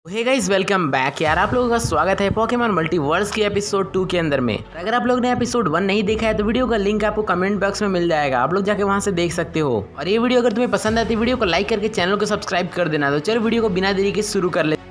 Hey guys, welcome back यार। आप लोगों का स्वागत है पोकेमॉन मल्टीवर्स के एपिसोड 2 के अंदर में। अगर आप लोग ने एपिसोड 1 नहीं देखा है तो वीडियो का लिंक आपको कमेंट बॉक्स में मिल जाएगा, आप लोग जाके वहां से देख सकते हो। और ये वीडियो अगर तुम्हें पसंद आती है वीडियो को लाइक करके चैनल को सब्सक्राइब कर देना। तो चलो वीडियो को बिना देरी के शुरू कर लेते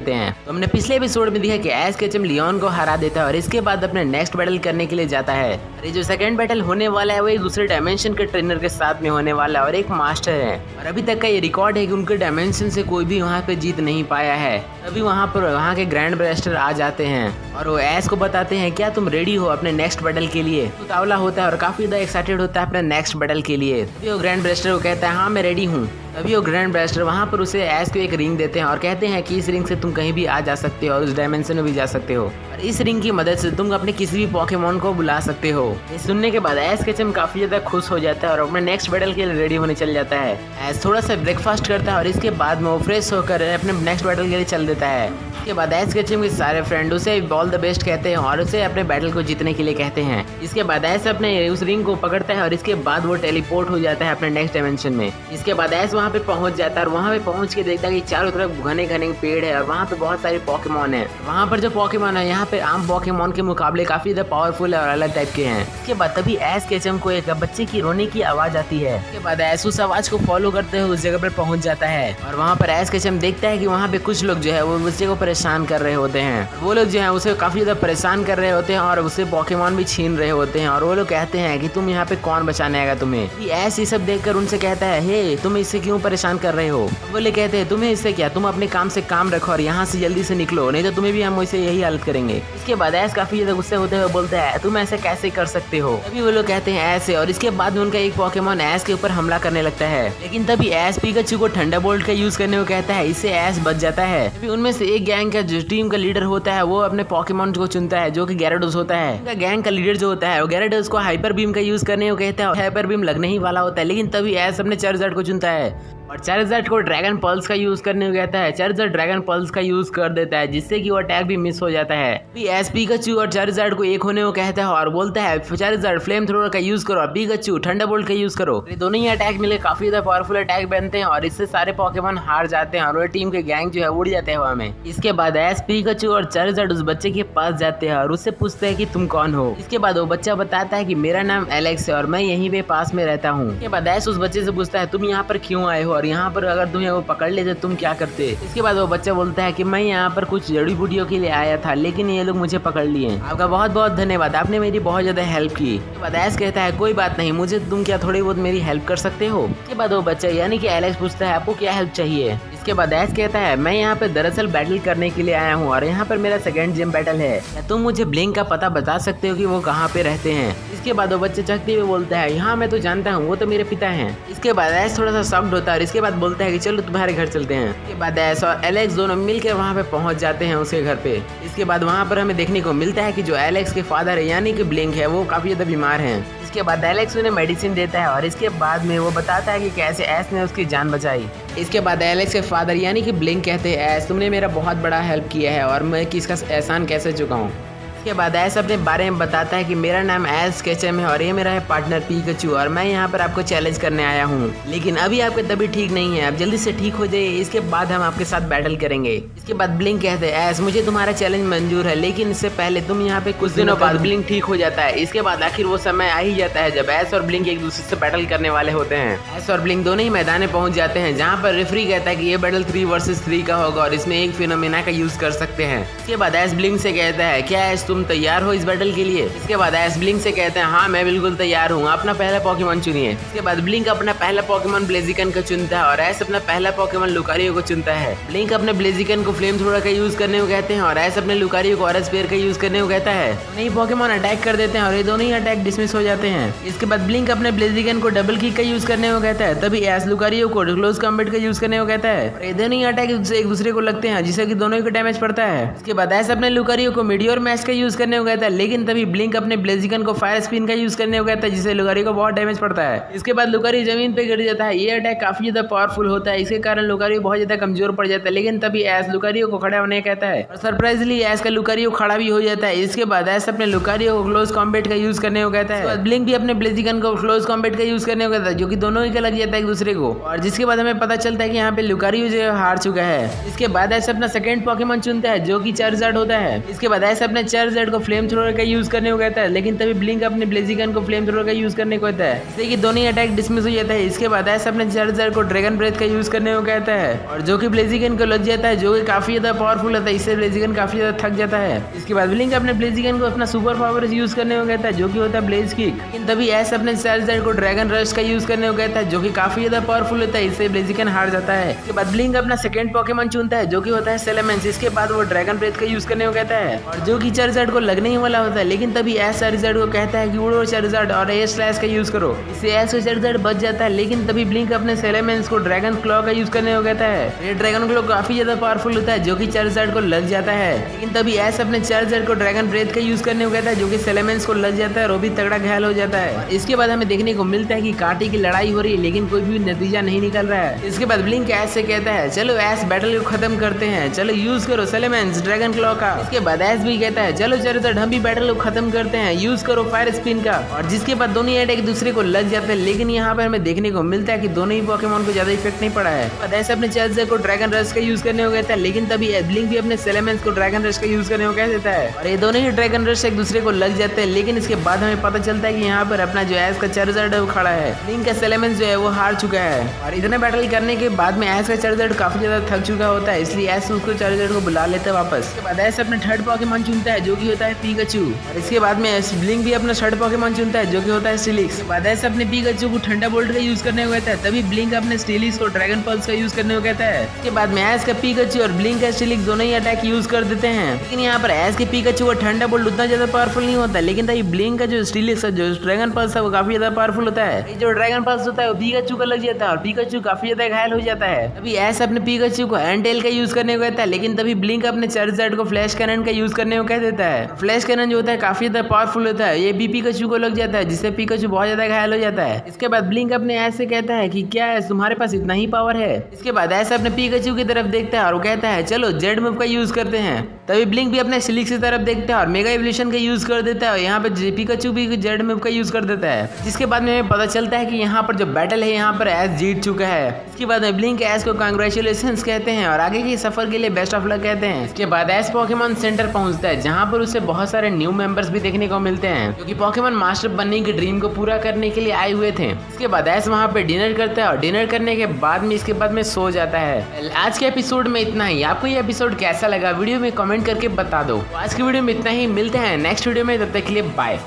हैं। तो हमने पिछले एपिसोड में देखा कि एश केचम लियोन को हरा देता है और इसके बाद अपने नेक्स्ट बैटल करने के लिए जाता है। और ये जो सेकंड बैटल होने वाला है वो एक दूसरे डायमेंशन के ट्रेनर के साथ में होने वाला है और एक मास्टर है। और अभी तक का ये रिकॉर्ड है कि उनके डायमेंशन से कोई भी वहाँ पे जीत नहीं पाया है। तभी वहाँ के ग्रैंड ब्लास्टर आ जाते हैं और वो एश को बताते हैं क्या तुम रेडी हो अपने नेक्स्ट बैटल के लिए। तो तावला होता है और काफी ज्यादा एक्साइटेड होता है अपने नेक्स्ट बैटल के लिए। तभी वो ग्रैंड ब्लास्टर को कहता है हाँ मैं रेडी हूँ। तभी वो ग्रैंड ब्लास्टर वहाँ पर उसे एश को एक रिंग देते हैं और कहते हैं कि इस रिंग से तुम कहीं भी आ जा सकते हो और उस डायमेंशन में भी जा सकते हो और इस रिंग की मदद से तुम अपने किसी भी पोकेमॉन को बुला सकते हो। ये सुनने के बाद एश केचम काफी ज्यादा खुश हो जाता है और अपने नेक्स्ट बैटल के लिए रेडी होने चल जाता है। एश थोड़ा सा ब्रेकफास्ट करता है और इसके बाद में वो फ्रेश होकर अपने नेक्स्ट बैटल के लिए चल देता है। इसके बाद एश केचम के सारे फ्रेंड उसे ऑल द बेस्ट कहते हैं और उसे अपने बैटल को जीतने के लिए कहते हैं। इसके बाद एश अपने उस रिंग को पकड़ता है और इसके बाद वो टेलीपोर्ट हो जाता है अपने नेक्स्ट डायमेंशन में। इसके बाद एश वहाँ पे पहुंच जाता है और वहाँ पे पहुंच के देखता है कि चारों तरफ घने घने पेड़ है और वहाँ पे बहुत सारे पोकेमॉन है। वहाँ पर जो पोकेमॉन है यहाँ पे आम पोकेमॉन के मुकाबले काफी ज्यादा पावरफुल और अलग टाइप के हैं। इसके बाद तभी एश केचम को एक बच्चे की रोने की आवाज आती है। इसके बाद एश उस आवाज को फॉलो करते हुए उस जगह पर पहुंच जाता है और वहाँ पर एश केचम देखता है कि वहाँ पे कुछ लोग जो है वो बच्चे को परेशान कर रहे होते हैं। वो लोग जो है उसे काफी ज्यादा परेशान कर रहे होते हैं और उससे पोकेमॉन भी छीन रहे होते हैं और वो लोग कहते हैं कि तुम यहाँ पे कौन बचाने आएगा तुम्हें। एश ये सब देखकर उनसे कहता है हे तुम इससे क्यों परेशान कर रहे हो। वो लोग कहते हैं तुम्हें इससे क्या, तुम अपने काम से काम रखो और यहाँ से जल्दी से निकलो नहीं तो तुम्हें भी हम वैसे यही हालत करेंगे। इसके बाद एश काफी ज्यादा गुस्से होते हुए बोलता है तुम ऐसे कैसे कर सकते हो। तभी वो लोग कहते हैं ऐसे और इसके बाद में उनका एक पोकेमॉन एश के ऊपर हमला करने लगता है। लेकिन तभी एश पिकाचू को थंडरबोल्ट का यूज करने को कहता है, इससे एश बच जाता है। तभी उनमें से एक गैंग का जो टीम का लीडर होता है वो अपने पोकेमॉन को चुनता है जो कि gyarados होता है। उनका गैंग का लीडर जो होता है वो gyarados को हाइपर बीम का यूज करने को कहता है और हाइपर बीम लगने ही वाला होता है। लेकिन तभी एश अपने चार्जर को चुनता है और चार्जर को ड्रैगन पल्स का यूज करने को कहता है। चार्जर ड्रैगन पल्स का यूज कर देता है जिससे कि वो अटैक भी मिस हो जाता है। एश पिकाचू और चार्जर को एक होने को कहता है और बोलता है चार्जर फ्लेम थ्रोअर का यूज करो और पिकाचू थंडरबोल्ट का यूज करो। ये दोनों ही अटैक मिले काफी ज्यादा पावरफुल अटैक बनते हैं और इससे सारे पोकेमॉन हार जाते हैं और वो टीम के गैंग जो है उड़ जाते हैं हवा में। इसके बाद एश पिकाचू और चार्जर उस बच्चे के पास जाते हैं और उससे पूछते हैं कि तुम कौन हो। इसके बाद वो बच्चा बताता है कि मेरा नाम एलेक्स है और मैं यहीं पे पास में रहता हूँ। इसके बाद एश उस बच्चे से पूछता है तुम यहाँ पर क्यों आए हो और यहाँ पर अगर तुम्हें वो पकड़ लेते तुम क्या करते। इसके बाद वो बच्चा बोलता है कि मैं यहाँ पर कुछ जड़ी बूटियों के लिए आया था लेकिन ये लोग मुझे पकड़ लिए। आपका बहुत बहुत धन्यवाद, आपने मेरी बहुत ज्यादा हेल्प की। इसके बाद एश कहता है कोई बात नहीं, मुझे तुम क्या थोड़ी बहुत मेरी हेल्प कर सकते हो। इसके बाद वो बच्चा यानी कि एलेक्स पूछता है आपको क्या हेल्प चाहिए। इसके बाद एश कहता है मैं यहाँ पे दरअसल बैटल करने के लिए आया हूँ और यहाँ पर मेरा सेकंड जिम बैटल है, क्या तुम मुझे ब्लिंक का पता बता सकते हो कि वो कहाँ पे रहते हैं। इसके बाद वो बच्चे चकते हुए बोलता है हाँ मैं तो जानता हूँ, वो तो मेरे पिता हैं। इसके बाद एश थोड़ा सा शॉक्ड होता है और इसके बाद बोलता है कि चलो तुम्हारे घर चलते हैं। इसके बाद एश और एलेक्स दोनों मिलकर वहाँ पे पहुँच जाते हैं उसके घर पे। इसके बाद वहाँ पर हमें देखने को मिलता है कि जो एलेक्स के फादर है यानी कि ब्लिंक है वो काफी ज्यादा बीमार हैं। इसके बाद एलेक्स उन्हें मेडिसिन देता है और इसके बाद में वो बताता है कि कैसे एश ने उसकी जान बचाई। इसके बाद एलेक्स के फादर यानी कि ब्लिंक कहते हैं एश तुमने मेरा बहुत बड़ा हेल्प किया है और मैं किसका एहसान कैसे चुकाऊं। इसके बाद एश अपने बारे में बताता है कि मेरा नाम एश केचम है और ये मेरा है पार्टनर पिकाचू और मैं यहाँ पर आपको चैलेंज करने आया हूँ। लेकिन अभी आपकी तबीयत ठीक नहीं है, आप जल्दी से ठीक हो जाइए, इसके बाद हम आपके साथ बैटल करेंगे। इसके बाद ब्लिंक कहते हैं एश मुझे तुम्हारा चैलेंज मंजूर है लेकिन इससे पहले तुम यहाँ पे कुछ दिनों बाद ब्लिंक ठीक हो जाता है। इसके बाद आखिर वो समय आ ही जाता है जब एश और ब्लिंक एक दूसरे से बैटल करने वाले होते हैं। एश और ब्लिंक दोनों ही मैदान में पहुंच जाते हैं जहाँ पर रेफरी कहता है कि ये बैटल 3 वर्सेस 3 का होगा और इसमें एक फिनोमेना का यूज कर सकते हैं। इसके बाद एश ब्लिंक से कहता है क्या एश तुम तैयार हो इस बैटल के लिए। इसके बाद एश ब्लिंक से कहते हैं हाँ मैं बिल्कुल तैयार हूँ, अपना पहला पोकेमॉन चुनिए। इसके बाद ब्लिंक अपना पहला पोकेमॉन ब्लेजिकन को चुनता है और एश अपना पहला पोकेमॉन लुकारियो को चुनता है। ब्लिंक अपने ब्लेजिकन को फ्लेम थ्रोअर का यूज करने को कहते हैं और एश अपने लुकारियो को ऑरेंज स्पेयर का यूज करने को कहता है। नहीं पोकेमॉन अटैक कर देते हैं और ये दोनों ही अटैक डिसमिस हो जाते हैं। इसके बाद ब्लिंक अपने ब्लेजिकन को डबल किक का यूज करने को कहता है। तभी एश लुकारियो को क्लोज कॉम्बैट का यूज करने को कहता है और ये दोनों ही अटैक एक दूसरे को लगते हैं जिससे कि दोनों को डैमेज पड़ता है। इसके बाद एश अपने लुकारियो को मीडियोर मैच का यूज करने को कहता है, लेकिन तभी ब्लिंक अपने ब्लेजिकन को फायर स्पिन का यूज करने को कहता है, जिससे लुकारियो को बहुत डैमेज पड़ता है। इसके बाद लुकारियो जमीन पे गिर जाता है। ये अटैक काफी ज्यादा पावरफुल होता है, इसके कारण लुकारियो बहुत ज्यादा कमजोर पड़ जाता है। लेकिन तभी ऐश लुकारियो को खड़ा होने कहता है और सरप्राइजली ऐश का लुकारियो खड़ा भी हो जाता है। इसके बाद ऐश अपने लुकारियो को क्लोज कॉम्बैट का यूज करने को कहता है। ब्लिंक भी अपने ब्लेजिकन को क्लोज कॉम्बैट का यूज करने को कहता है, जो कि दोनों ही लग जाता है एक दूसरे को। और जिसके बाद हमें पता चलता है कि यहाँ पे लुकारियो जो हार चुका है। इसके बाद ऐसे अपना सेकंड पॉकेमॉन चुनता है, जो कि चार्जर्ड होता है। इसके बाद ऐसे अपने चार्जर्ड को फ्लेम थ्रोअर का यूज करने को कहता है, लेकिन तभी ब्लिंक अपने ब्लेजिकन को फ्लेम थ्रोअर का यूज करने को कहता है, जिससे कि दोनों ही अटैक डिसमिस हो जाता है। इसके बाद ऐसे अपने चार्जर को ड्रैगन ब्रेथ का यूज करने को कहता है, और जो कि ब्लेजिकन को लग जाता है, जो कि काफी ज्यादा पावरफुल होता है। इससे ब्लेजिकन काफी ज्यादा थक जाता है। इसके बाद ब्लिंक अपने ब्लेजिकन को अपना सुपर पावर यूज करने को कहता है, जो कि होता है ब्लेज किक। लेकिन तभी ऐसे अपने चार्जर को ड्रैगन रश का यूज करने को कहता है, जो कि काफी ज्यादा पावरफुल होता है। इससे ब्लेजिकन हार जाता है। इसके बाद ब्लिंक अपना सेकंड पॉकेमॉन चुनता है, जो कि होता है सेलेमेंस। इसके बाद वो ड्रैगन ब्रेथ का यूज करने को कहता है, और जो कि चार्जर को लगने ही वाला होता है। लेकिन तभी एस चार्जर को कहता है कि उड़ो चार्जर और ए स्लैश का यूज करो। इससे एस चार्जर बच जाता है। लेकिन तभी ब्लिंक अपने सेलेमेंस को ड्रैगन क्लॉ का यूज करने को कहता है। ये ड्रैगन क्लॉ काफी ज्यादा पावरफुल होता है, जो कि चार्जर को लग जाता है। लेकिन तभी एस अपने चार्जर को ड्रैगन ब्रेथ का यूज करने को कहता है, जो कि सेलेमेंस को लग जाता है और वो भी तगड़ा घायल हो जाता है। इसके बाद हमें देखने को मिलता है कि कांटे की लड़ाई हो रही है, लेकिन कोई भी नतीजा नहीं निकल रहा है। इसके बाद ब्लिंक ऐश से कहता है, चलो ऐश बैटल को खत्म करते हैं, चलो यूज करो सेलेमेंस ड्रैगन क्लॉ का। इसके बाद ऐश भी कहता है, चलो चार्जर हम भी बैटल को खत्म करते हैं, यूज करो फायर स्पिन का। और जिसके बाद दोनों ही अटैक दूसरे को लग जाते हैं। लेकिन यहाँ पर हमें देखने को मिलता है कि दोनों ही पॉकेमॉन को ज्यादा इफेक्ट नहीं पड़ा है। ऐसे अपने चार्जर को ड्रैगन रश का यूज करने को कहता है, लेकिन तभी ब्लिंक भी अपने सेलेमेंस को ड्रैगन रश का यूज करने को कह देता है, और ये दोनों ही ड्रैगन रश एक दूसरे को लग जाते हैं। लेकिन इसके बाद हमें पता चलता है कि यहाँ पर अपना जो ऐश का चार्जर है वो खड़ा है। ब्लिंक का सेलेमेंस जो है वो हार चुका है, और इतने बैटल करने के बाद में ऐश का चार्जर काफी ज्यादा थक चुका होता है। इसलिए ऐश उसको चार्जर को बुला लेता है वापस। इसके बाद ऐश अपने थर्ड पॉकेमॉन चुनता है, जो कि होता है पिकाचू। और इसके बाद में ब्लिंक भी अपना थर्ड पॉकेमॉन चुनता है, जो कि होता है स्टिलिक्स। इसके बाद ऐश अपने पिकाचू को ठंडा बोल्ट का यूज करने को कहता है, तभी ब्लिंक अपने स्टिलिक्स को ड्रैगन पल्स का यूज करने को कहता है। इसके बाद में ऐश का पिकाचू और ब्लिंक का स्टिलिक्स दोनों ही अटैक यूज कर देते हैं। लेकिन यहाँ पर ऐश के पिकाचू का ठंडा बोल्ट उतना ज्यादा पावरफुल नहीं होता। लेकिन तभी ब्लिंक का जो स्टिलिक्स है, जो ड्रैगन पल्स है, वो काफी ज्यादा पावरफुल होता है। जो ड्रैगन पल्स होता है वो पिकाचू का लग जाता है, और पिकाचू काफी ज्यादा घायल हो जाता है। तभी ऐश अपने पिकाचू को एंटेल का यूज करने को कहता है। लेकिन तभी ब्लिंक अपने चार्जर को फ्लैश कैनन का यूज करने को कह देता है। फ्लैश कैनन जो होता है काफी ज्यादा पावरफुल होता है, ये भी पिकाचू को लग जाता है, जिससे पिकाचू बहुत ज्यादा घायल हो जाता है। इसके बाद ब्लिंक अपने ऐश से कहता है कि क्या है तुम्हारे पास इतना ही पावर है। इसके बाद ऐश अपने पिकाचू की तरफ देखता है और वो कहता है, चलो जेड मूव का यूज करते हैं। तभी ब्लिंक भी अपने स्टिलिक्स की तरफ देखता है और मेगा इवोल्यूशन का यूज कर देता है, और यहाँ पे पिकाचू भी जेड मूव का यूज कर देता है। जिसके बाद में हमें पता चलता है कि यहाँ पर जो बैटल है, यहाँ पर ऐश जीत चुका है। इसके बाद में ब्लिंक ऐश को कांग्रेचुलेशंस कहते हैं और आगे के सफर के लिए बेस्ट ऑफ लक कहते हैं। इसके बाद ऐश पॉकेमॉन सेंटर पहुंचता है, जहाँ पर उसे बहुत सारे न्यू मेंबर्स भी देखने को मिलते हैं, जो कि पॉकेमॉन मास्टर बनने की ड्रीम को पूरा करने के लिए आए हुए थे। इसके बाद ऐश वहाँ पे डिनर करता है, और डिनर करने के बाद में इसके बाद में सो जाता है। आज के एपिसोड में इतना ही। आपको ये एपिसोड कैसा लगा वीडियो में कमेंट करके बता दो। आज की वीडियो में इतना ही, मिलते हैं नेक्स्ट वीडियो में, तब तक के लिए बाय।